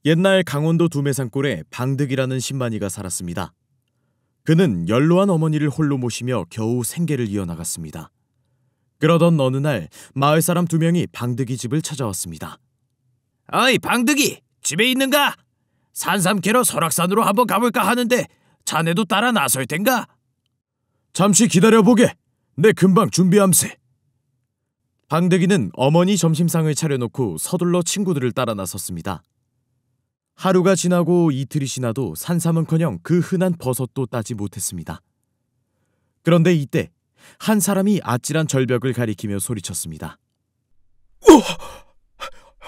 옛날 강원도 두매산골에 방득이라는 신만이가 살았습니다. 그는 연로한 어머니를 홀로 모시며 겨우 생계를 이어나갔습니다. 그러던 어느 날 마을 사람 2명이 방득이 집을 찾아왔습니다. 어이 방득이, 집에 있는가? 산삼 캐러 설악산으로 한번 가볼까 하는데 자네도 따라 나설 텐가? 잠시 기다려보게. 내 금방 준비함세. 방득이는 어머니 점심상을 차려놓고 서둘러 친구들을 따라 나섰습니다. 하루가 지나고 이틀이 지나도 산삼은커녕 그 흔한 버섯도 따지 못했습니다. 그런데 이때 한 사람이 아찔한 절벽을 가리키며 소리쳤습니다.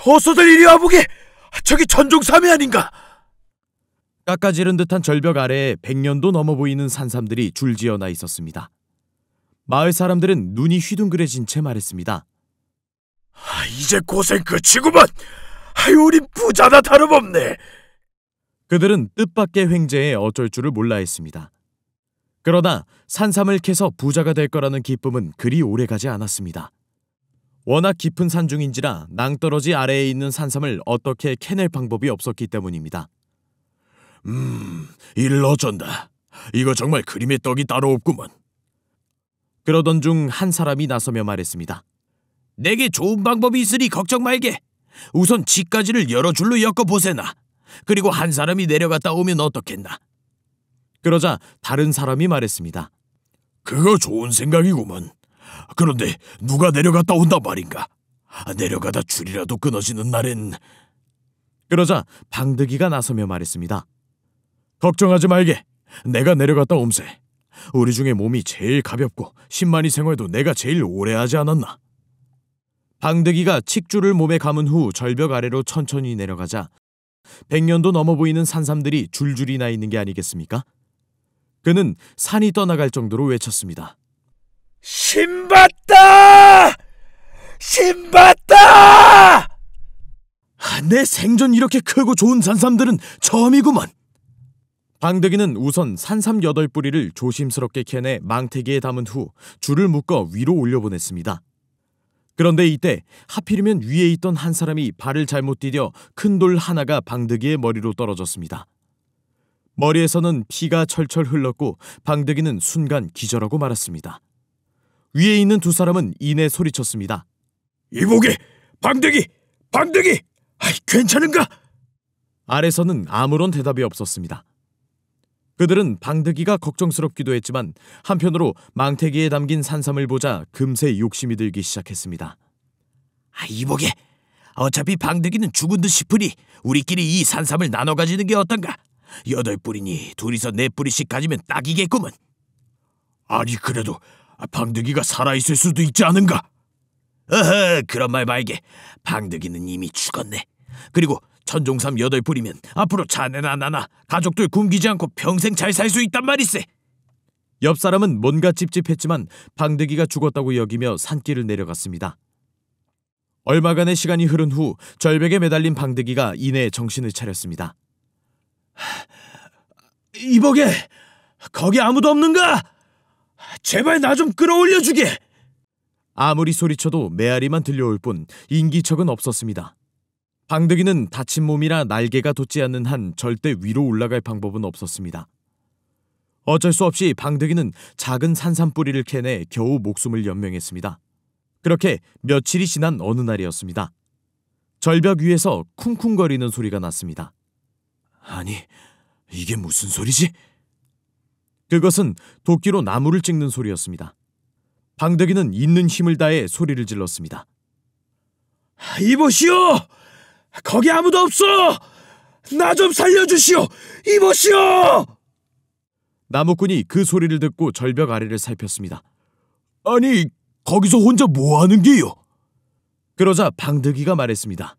어서들 이리 와보게! 저기 전종삼이 아닌가? 깎아지른 듯한 절벽 아래에 100년도 넘어 보이는 산삼들이 줄지어 나 있었습니다. 마을 사람들은 눈이 휘둥그레진 채 말했습니다. 이제 고생 끝이구만! 우린 부자나 다름없네! 그들은 뜻밖의 횡재에 어쩔 줄을 몰라 했습니다. 그러나 산삼을 캐서 부자가 될 거라는 기쁨은 그리 오래가지 않았습니다. 워낙 깊은 산중인지라 낭떠러지 아래에 있는 산삼을 어떻게 캐낼 방법이 없었기 때문입니다. 이를 어쩐다. 이거 정말 그림의 떡이 따로 없구먼. 그러던 중 한 사람이 나서며 말했습니다. 내게 좋은 방법이 있으니 걱정 말게. 우선 집까지를 여러 줄로 엮어보세나. 그리고 한 사람이 내려갔다 오면 어떻겠나? 그러자 다른 사람이 말했습니다. 그거 좋은 생각이구먼. 그런데 누가 내려갔다 온단 말인가? 내려가다 줄이라도 끊어지는 날엔... 그러자 방득이가 나서며 말했습니다. 걱정하지 말게. 내가 내려갔다 옴세. 우리 중에 몸이 제일 가볍고 10만이 생활도 내가 제일 오래 하지 않았나? 방득이가 칡줄을 몸에 감은 후 절벽 아래로 천천히 내려가자 100년도 넘어 보이는 산삼들이 줄줄이 나 있는 게 아니겠습니까? 그는 산이 떠나갈 정도로 외쳤습니다. 신봤다! 신봤다! 내 생전 이렇게 크고 좋은 산삼들은 처음이구먼. 방득이는 우선 산삼 8뿌리를 조심스럽게 캐내 망태기에 담은 후 줄을 묶어 위로 올려보냈습니다. 그런데 이때 하필이면 위에 있던 한 사람이 발을 잘못 디뎌 큰 돌 하나가 방득이의 머리로 떨어졌습니다. 머리에서는 피가 철철 흘렀고 방득이는 순간 기절하고 말았습니다. 위에 있는 2 사람은 이내 소리쳤습니다. 이보게! 방득이! 방득이! 괜찮은가? 아래서는 아무런 대답이 없었습니다. 그들은 방득이가 걱정스럽기도 했지만 한편으로 망태기에 담긴 산삼을 보자 금세 욕심이 들기 시작했습니다. 이보게, 어차피 방득이는 죽은 듯 싶으니 우리끼리 이 산삼을 나눠 가지는 게 어떤가? 8뿌리니 둘이서 4뿌리씩 가지면 딱이겠구먼. 아니 그래도 방득이가 살아있을 수도 있지 않은가? 그런 말 말게. 방득이는 이미 죽었네. 그리고 천종삼 8뿌리면 앞으로 자네나 나나 가족들 굶기지 않고 평생 잘 살 수 있단 말이세. 옆 사람은 뭔가 찝찝했지만 방득이가 죽었다고 여기며 산길을 내려갔습니다. 얼마간의 시간이 흐른 후 절벽에 매달린 방득이가 이내 정신을 차렸습니다. 이보게! 거기 아무도 없는가? 제발 나 좀 끌어올려주게! 아무리 소리쳐도 메아리만 들려올 뿐 인기척은 없었습니다. 방득이는 다친 몸이라 날개가 돋지 않는 한 절대 위로 올라갈 방법은 없었습니다. 어쩔 수 없이 방득이는 작은 산삼뿌리를 캐내 겨우 목숨을 연명했습니다. 그렇게 며칠이 지난 어느 날이었습니다. 절벽 위에서 쿵쿵거리는 소리가 났습니다. 아니, 이게 무슨 소리지? 그것은 도끼로 나무를 찍는 소리였습니다. 방득이는 있는 힘을 다해 소리를 질렀습니다. 이보시오! 거기 아무도 없어! 나 좀 살려주시오! 이보시오! 나무꾼이 그 소리를 듣고 절벽 아래를 살폈습니다. 아니, 거기서 혼자 뭐 하는 게요? 그러자 방득이가 말했습니다.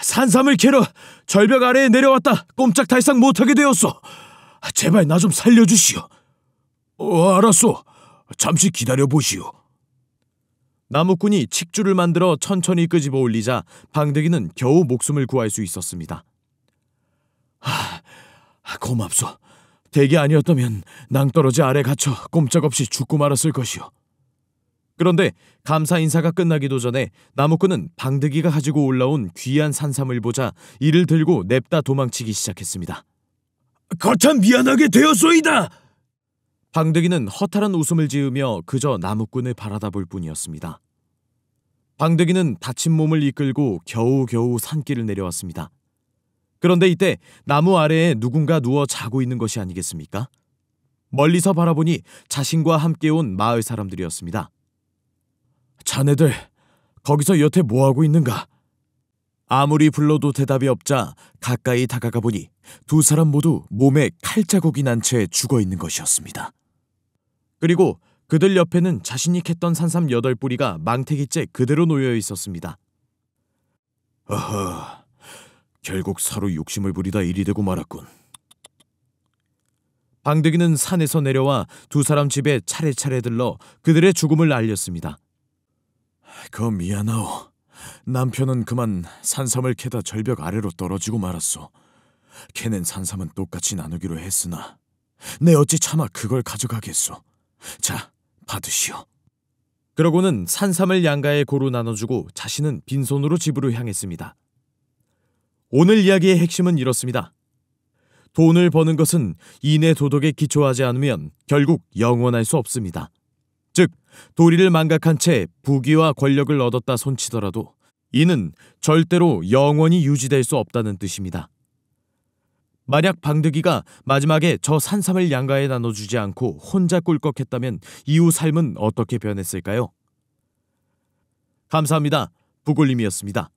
산삼을 캐러 절벽 아래에 내려왔다 꼼짝달싹 못하게 되었어. 제발 나 좀 살려주시오. 알았어. 잠시 기다려보시오. 나무꾼이 칡줄을 만들어 천천히 끄집어 올리자 방득이는 겨우 목숨을 구할 수 있었습니다. 고맙소. 댁이 아니었다면 낭떠러지 아래 갇혀 꼼짝없이 죽고 말았을 것이오. 그런데 감사 인사가 끝나기도 전에 나무꾼은 방득이가 가지고 올라온 귀한 산삼을 보자 이를 들고 냅다 도망치기 시작했습니다. 거참 미안하게 되었소이다. 방득이는 허탈한 웃음을 지으며 그저 나무꾼을 바라다 볼 뿐이었습니다. 방득이는 다친 몸을 이끌고 겨우겨우 산길을 내려왔습니다. 그런데 이때 나무 아래에 누군가 누워 자고 있는 것이 아니겠습니까? 멀리서 바라보니 자신과 함께 온 마을 사람들이었습니다. 자네들 거기서 여태 뭐하고 있는가? 아무리 불러도 대답이 없자 가까이 다가가 보니 두 사람 모두 몸에 칼자국이 난 채 죽어 있는 것이었습니다. 그리고 그들 옆에는 자신이 캤던 산삼 8뿌리가 망태기째 그대로 놓여 있었습니다. 아하, 결국 서로 욕심을 부리다 일이 되고 말았군. 방득이는 산에서 내려와 두 사람 집에 차례차례 들러 그들의 죽음을 알렸습니다. 그 미안하오. 남편은 그만 산삼을 캐다 절벽 아래로 떨어지고 말았소. 캐낸 산삼은 똑같이 나누기로 했으나 내 어찌 차마 그걸 가져가겠소. 자, 받으시오. 그러고는 산삼을 양가에 고루 나눠주고 자신은 빈손으로 집으로 향했습니다. 오늘 이야기의 핵심은 이렇습니다. 돈을 버는 것은 인의 도덕에 기초하지 않으면 결국 영원할 수 없습니다. 즉, 도리를 망각한 채 부귀와 권력을 얻었다 손치더라도 이는 절대로 영원히 유지될 수 없다는 뜻입니다. 만약 방득이가 마지막에 저 산삼을 양가에 나눠주지 않고 혼자 꿀꺽했다면 이후 삶은 어떻게 변했을까요? 감사합니다. 부골님이었습니다.